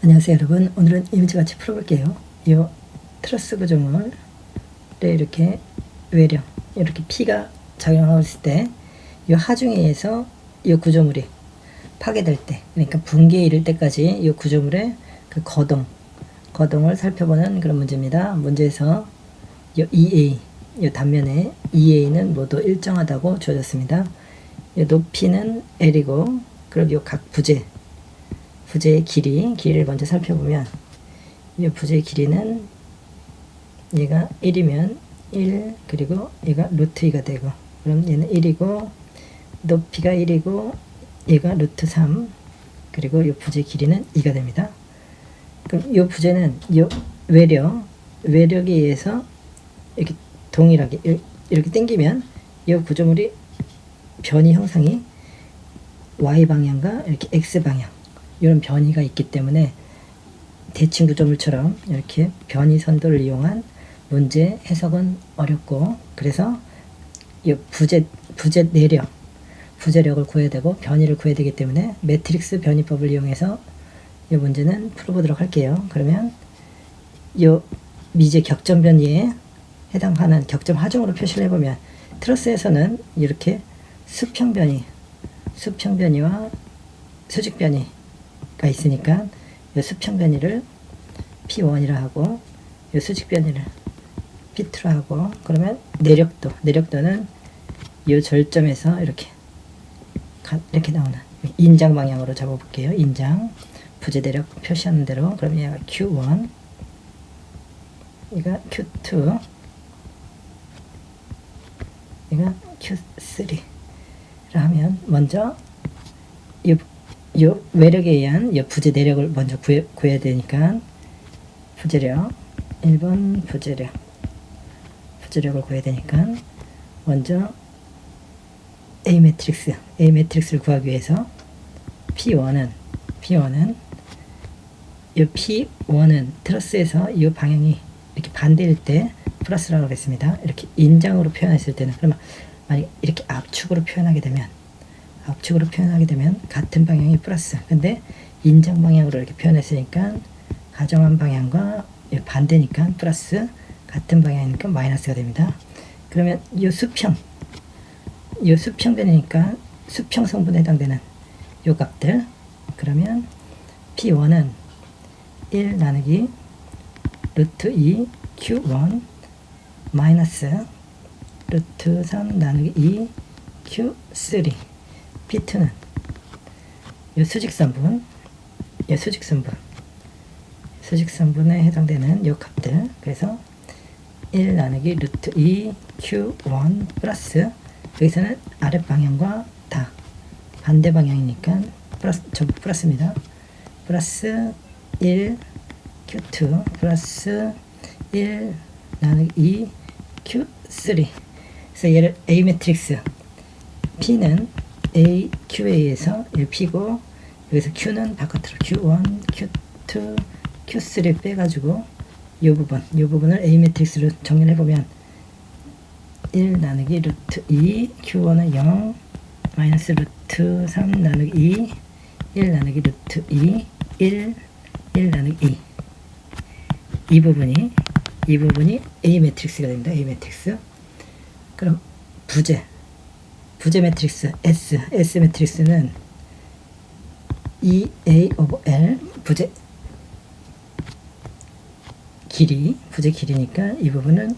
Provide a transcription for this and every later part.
안녕하세요 여러분. 오늘은 이미지 같이 풀어볼게요. 이 트러스 구조물 이렇게 외령 이렇게 P가 작용하고 있을 때 이 하중에 의해서 이 구조물이 파괴될 때, 그러니까 붕괴에 이를 때까지 이 구조물의 그 거동을 살펴보는 그런 문제입니다. 문제에서 이 EA, 이 단면에 EA는 모두 일정하다고 주어졌습니다. 이 높이는 L이고, 그리고 이 각 부재의 길이를 먼저 살펴보면 이 부재의 길이는 얘가 1이면 1, 그리고 얘가 루트 2가 되고, 그럼 얘는 1이고 높이가 1이고 얘가 루트 3, 그리고 이 부재 길이는 2가 됩니다. 그럼 이 부재는 이 외력에 의해서 이렇게 동일하게 이렇게 당기면 이 구조물이 변이 형상이 Y방향과 이렇게 X방향 이런 변이가 있기 때문에 대칭 구조물처럼 이렇게 변이 선도를 이용한 문제 해석은 어렵고, 그래서 이 부재력을 구해야 되고 변이를 구해야 되기 때문에 매트릭스 변이법을 이용해서 이 문제는 풀어보도록 할게요. 그러면 이 미제 격점 변이에 해당하는 격점 하중으로 표시를 해보면 트러스에서는 이렇게 수평 변이와 수직 변이가 있으니까 이 수평 변이를 P1이라 하고 이 수직 변이를 P2라 하고, 그러면 내력도는 이 절점에서 이렇게 나오는 인장 방향으로 잡아볼게요. 인장 부재 내력 표시하는 대로. 그럼 얘가 Q1, 얘가 Q2, 얘가 Q3라 하면 먼저 이 외력에 의한 이 부재 내력을 먼저 구해야 되니까 부재력 1번 부재력을 구해야 되니까 먼저 A 매트릭스를 구하기 위해서 P1은 이 P1은 트러스에서 이 방향이 이렇게 반대일 때 플러스라고 그랬습니다. 이렇게 인장으로 표현했을 때는, 그러면 만약 이렇게 압축으로 표현하게 되면 같은 방향이 플러스, 근데 인장 방향으로 이렇게 표현했으니까 가정한 방향과 반대니까 플러스, 같은 방향이니까 마이너스가 됩니다. 그러면 이 수평 변이니까 수평 성분에 해당되는 요 값들, 그러면 P1은 1 나누기 루트 2 Q1 마이너스 루트 3 나누기 2 Q3. P2는 이 수직선분에 해당되는 요 값들, 그래서 1 나누기 루트 2 Q1 플러스, 여기서는 아랫방향과 다 반대 방향이니까 전부 플러스입니다. 플러스 1 Q2 플러스 1 나누기 2 Q3. 그래서 얘를 A 매트릭스 P는 A, Q에 의해서 P고, 여기서 Q는 바깥으로 Q1, Q2, Q3 빼가지고 이 부분을 A 매트릭스로 정리를 해보면 1 나누기 루트 2 Q1은 0 마이너스 루트 3 나누기 2 1 나누기 루트 2 1 나누기 2. 이 부분이 A 매트릭스가 됩니다. A 매트릭스. 그럼 부재 매트릭스 S 매트릭스는 EA 오버 L 부재 길이니까 이 부분은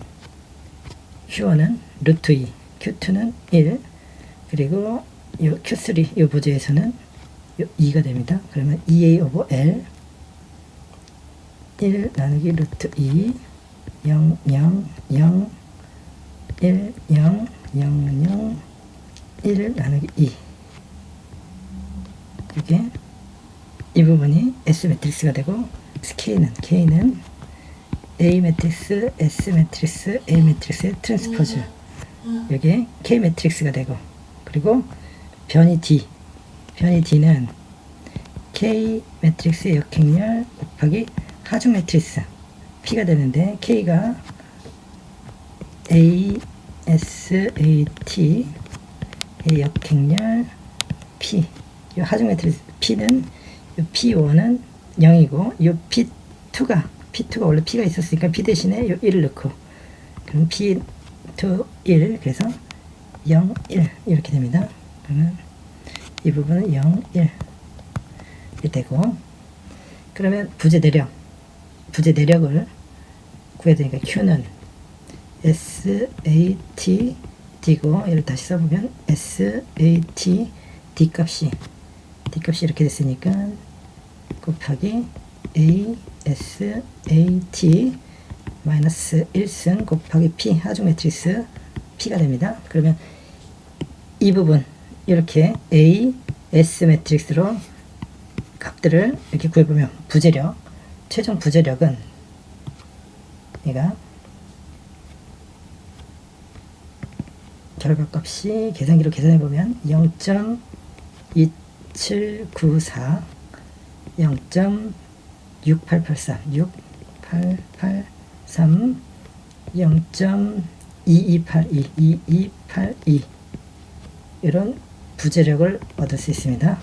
Q1은 루트 2, Q2는 1, 그리고 이 Q3 이 부재에서는 2가 됩니다. 그러면 EA 오버 L 1 나누기 루트 2 0 0 0 1 0 0 0 1 나누기 2. 이게 이 부분이 S 매트릭스가 되고, K는 A 매트릭스, S 매트릭스, A 매트릭스의 트랜스포즈, 이게 K 매트릭스가 되고, 그리고 변이 D는 K 매트릭스의 역행렬 곱하기 하중 매트릭스 P가 되는데, K가 A, S, A, T 역행렬 P, 이 하중 매트릭스 P는 P1은 0이고 요 P2가 원래 P가 있었으니까 P 대신에 요 1을 넣고 그럼 P2 1 그래서 0 1 이렇게 됩니다. 그러면 이 부분은 0 1 이렇게 되고 그러면 부재 내력을 구해야 되니까 Q는 SAT D고 얘를 다시 써보면 SAT D 값이 이렇게 됐으니까 곱하기 ASAT 마이너스 1승 곱하기 P 하중 매트릭스 P가 됩니다. 그러면 이 부분 이렇게 AS 매트릭스로 값들을 이렇게 구해보면 최종 부재력은 얘가 결과값이 계산기로 계산해보면 0.2794 0.6883 0.2282 이런 부재력을 얻을 수 있습니다.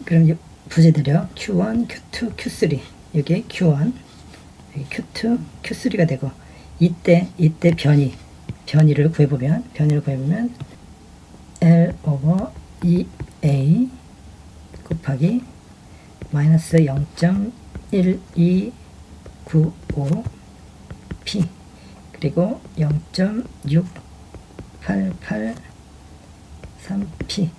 그럼 이 부재대력 Q1, Q2, Q3 여기에 Q1, 여기 Q2, Q3가 되고 이때 변이를 구해보면 L over EA 곱하기 마이너스 0.1295 P 그리고 0.6883 P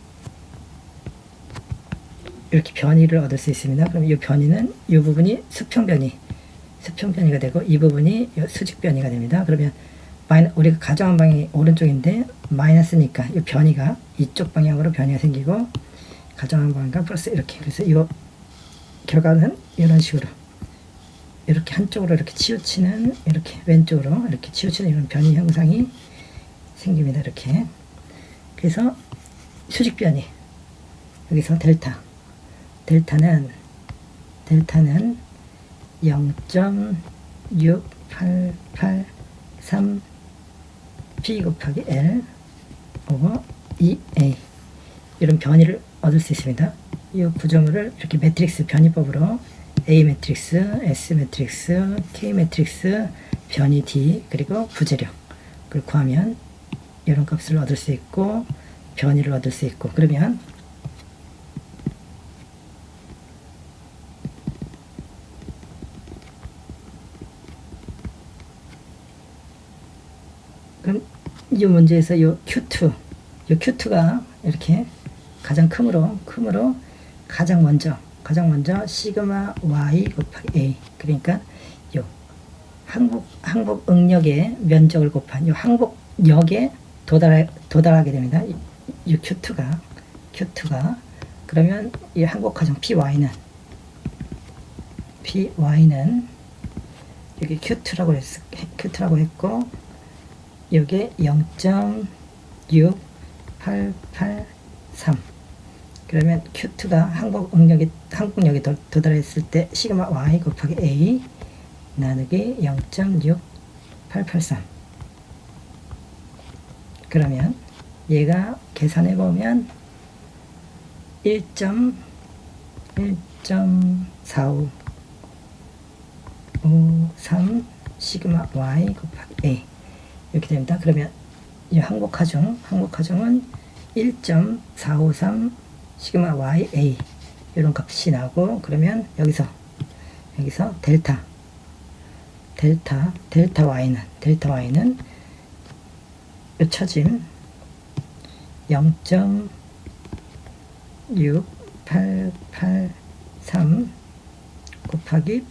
이렇게 변이를 얻을 수 있습니다. 그럼 이 변이는 이 부분이 수평 변이가 되고 이 부분이 수직 변이가 됩니다. 그러면 우리가 가정한 방향이 오른쪽인데 마이너스니까 이 변이가 이쪽 방향으로 변이가 생기고 가정한 방향과 플러스 이렇게 그래서 이 결과는 이런 식으로 이렇게 한쪽으로 이렇게 치우치는 이렇게 왼쪽으로 이렇게 치우치는 이런 변이 현상이 생깁니다. 이렇게 그래서 수직 변이 여기서 델타는 0.6883 P 곱하기 L 오버 EA 이런 변이를 얻을 수 있습니다. 이 구조물을 이렇게 매트릭스 변이법으로 A 매트릭스, S 매트릭스, K 매트릭스, 변이 D 그리고 부재력을 구하면 이런 값을 얻을 수 있고 변이를 얻을 수 있고 그러면 이 문제에서 이 Q2가 이렇게 가장 크므로 가장 먼저 시그마 Y 곱하기 A 그러니까 요 항복 응력의 면적을 곱한 요 항복역에 도달하게 됩니다. 이 Q2가 그러면 이 항복 과정 PY는 여기 Q2라고 했고 여기에 0.6883 그러면 Q2가 항복력에 도달했을 때 시그마 Y 곱하기 A 나누기 0.6883 그러면 얘가 계산해보면 1.4553 시그마 Y 곱하기 A 이렇게 됩니다. 그러면 이 항복하중은 1.453 시그마 YA 이런 값이 나오고 그러면 여기서 델타 Y는 처짐 0.6883 곱하기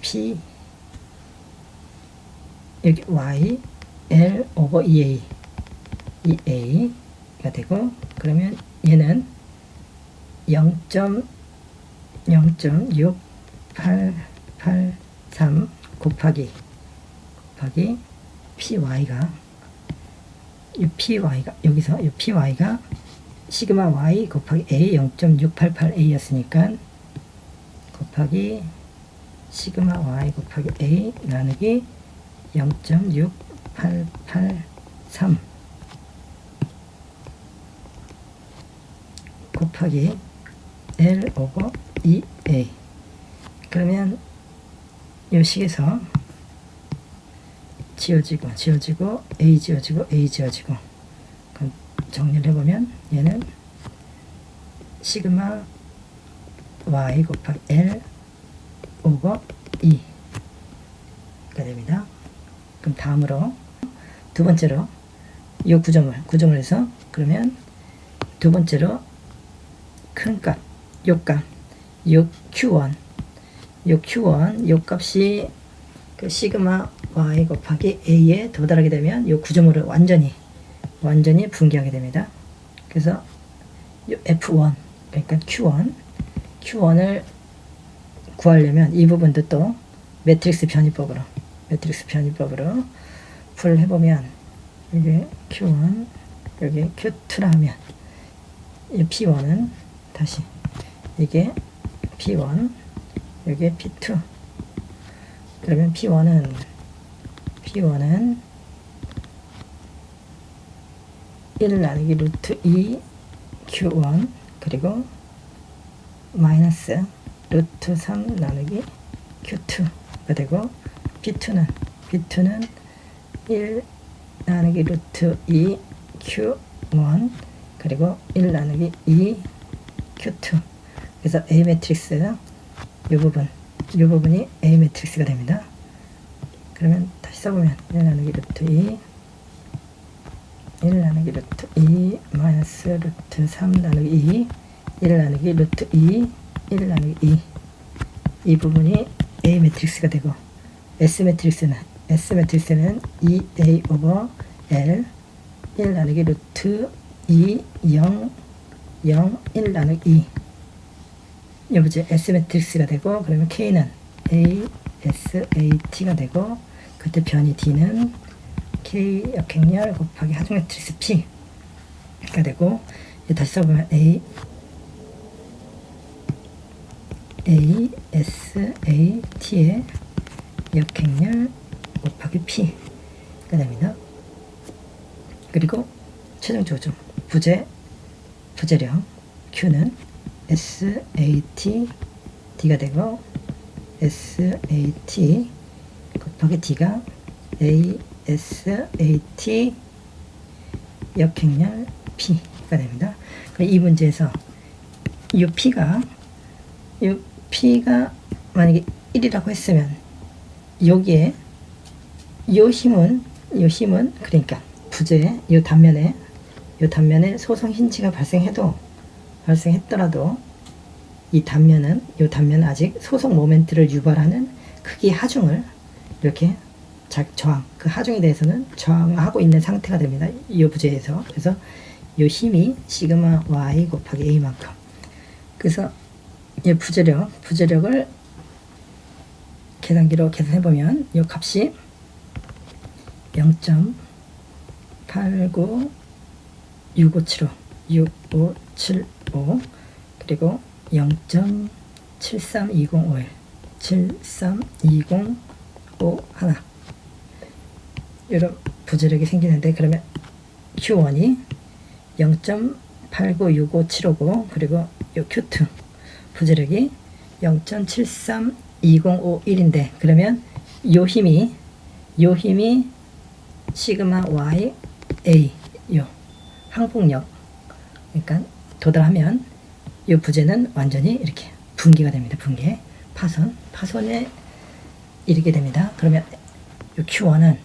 P 여기 Y L 오버 EA가 되고 그러면 얘는 0.6883 곱하기 PY가 여기서 이 PY가 시그마 Y 곱하기 A 0.688A 였으니까 곱하기 시그마 Y 곱하기 A 나누기 0.6883 곱하기 L 오버 2a. 그러면 이 식에서 지워지고 a 지워지고 그럼 정리를 해보면 얘는 시그마 y 곱하기 l 오버 2가 됩니다. 그럼 다음으로 두 번째로 이 구점을 해서 그러면 두 번째로 큰 값, 요 Q1 요 값이 그 시그마 y 곱하기 a에 도달하게 되면 이 구조물을 완전히 붕괴하게 됩니다. 그래서 요 F1 그러니까 Q1을 구하려면 이 부분도 또 매트릭스 편입법으로 풀을 해보면 이게 Q1 여기 Q2라 하면 이 P1은 다시 이게 P1 여기에 P2 그러면 P1은 1 나누기 루트 2 Q1 그리고 마이너스 루트 3 나누기 Q2가 되고 P2는 1 나누기 루트 2 Q1 그리고 1 나누기 2 Q2 그래서 A 매트릭스 이 부분이 A 매트릭스가 됩니다. 그러면 다시 써보면 1 나누기 루트 2 마이너스 루트 3 나누기 2 1 나누기 루트 2 1 나누기 2 이 부분이 A 매트릭스가 되고 S 매트릭스는 2A 오버 L 1 나누기 루트 2 0 1 나누기 2 여부지 S 매트릭스가 되고 그러면 K는 A, S, A, T가 되고 그때 변이 D는 K 역행렬 곱하기 하중 매트릭스 P가 되고 다시 써보면 A, S, A, T의 역행렬 곱하기 P가 됩니다. 그리고 최종 조종 부재령 Q는 SAT D가 되고 SAT 곱하기 D가 ASAT 역행렬 P가 됩니다. 그럼 이 문제에서 이 P가 만약에 1이라고 했으면 여기에 이 힘은 그러니까 부재 이 단면에 소성 힌지가 발생했더라도 이 단면은 아직 소속 모멘트를 유발하는 크기의 하중을 이렇게 저항, 그 하중에 대해서는 저항하고 있는 상태가 됩니다. 이 부재에서. 그래서 이 힘이 시그마 y 곱하기 a만큼. 그래서 이 부재력을 계산기로 계산해보면 이 값이 0.89657호 그리고 0.73205 하나 이런 부재력이 생기는데 그러면 Q1이 0.8965759 그리고 요 Q2 부재력이 0.73201인데 그러면 요 힘이 시그마 y a 요 항폭력 그러니까 도달하면 이 부재는 완전히 이렇게 붕괴가 됩니다. 붕괴 파손에 이르게 됩니다. 그러면 이 Q1은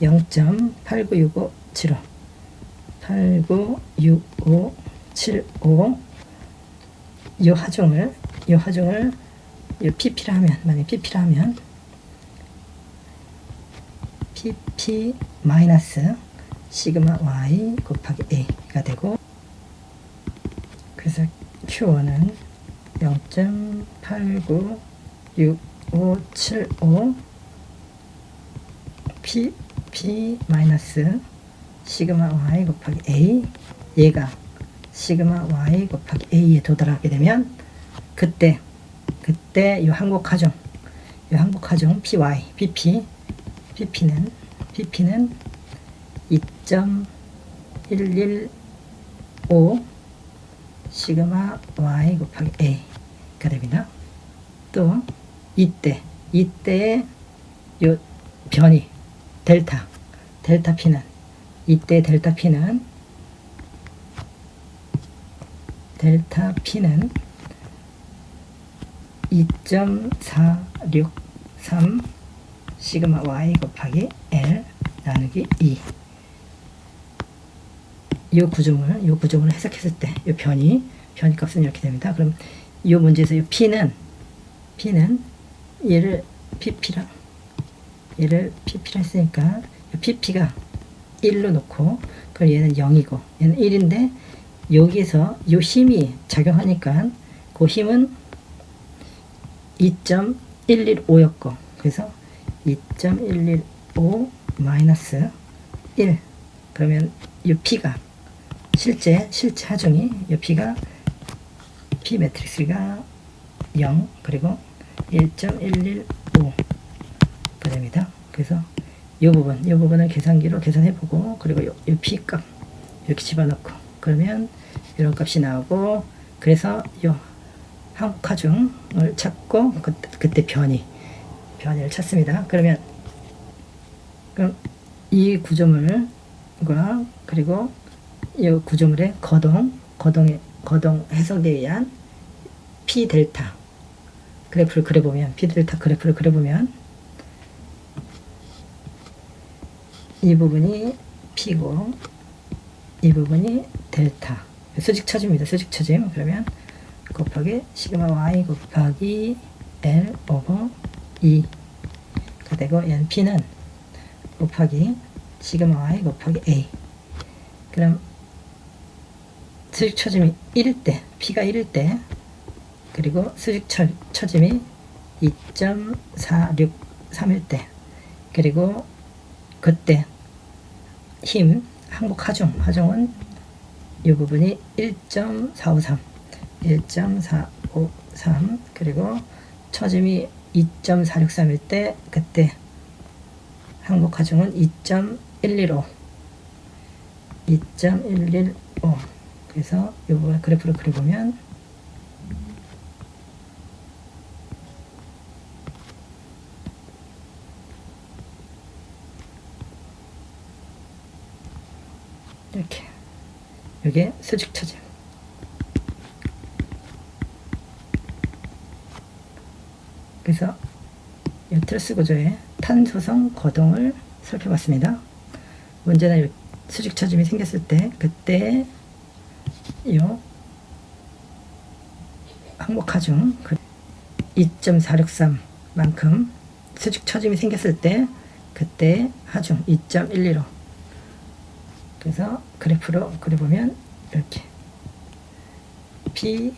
0.89657호 89657호 이 하중을 PP라 하면 만약 PP라 하면 PP 마이너스 시그마 y 곱하기 a가 되고 그래서 Q1은 0.89657호 PP 마이너스 시그마 y 곱하기 a 얘가 시그마 y 곱하기 a에 도달하게 되면 그때 이 항복하중 PY PP는 2.115 O 시그마 y 곱하기 a가 됩니다. 또 이때의 요 변이 델타 P는 이때 델타 P는 2.463 시그마 y 곱하기 L 나누기 2. 이 구조물을 해석했을 때 이 변이 값은 이렇게 됩니다. 그럼 이 문제에서 이 P는 얘를 PP랑 했으니까 PP가 1로 놓고 그럼 얘는 0이고 얘는 1인데 여기에서 이 힘이 작용하니까 그 힘은 2.115였고 그래서 2.115 마이너스 1 그러면 이 P가 실제 하중이 이 P가 P 매트릭스가 0 그리고 1.115가 됩니다. 그래서 이 부분을 계산기로 계산해보고 그리고 이 P 값 이렇게 집어넣고 그러면 이런 값이 나오고 그래서 이 항복하중을 찾고 그때 변이를 찾습니다. 그럼 이 구조물과 그리고 이 구조물의 거동 해석에 의한 P 델타 그래프를 그려보면 이 부분이 P고 이 부분이 델타 수직 처짐입니다. 그러면 곱하기 시그마 y 곱하기 L 오버 2가 되고 얘는 P는 곱하기 시그마 y 곱하기 A. 그럼 수직 처짐이 1일 때 P가 1일 때 그리고 수직 처짐이 2.463일 때 그리고 그때 힘 항복 하중은 이 부분이 1.453 그리고 처짐이 2.463일 때 그때 항복 하중은 2.115 그래서 이 부분 그래프를 그려보면 이렇게 이게 수직 처짐 그래서 이 트러스 구조의 탄소성 거동을 살펴봤습니다. 문제는 수직 처짐이 생겼을 때 그때 이 항복 하중 2.463만큼 수직 처짐이 생겼을 때 그때 하중 2.115 그래서 그래프로 그려보면 이렇게 P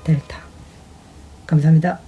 델타 감사합니다.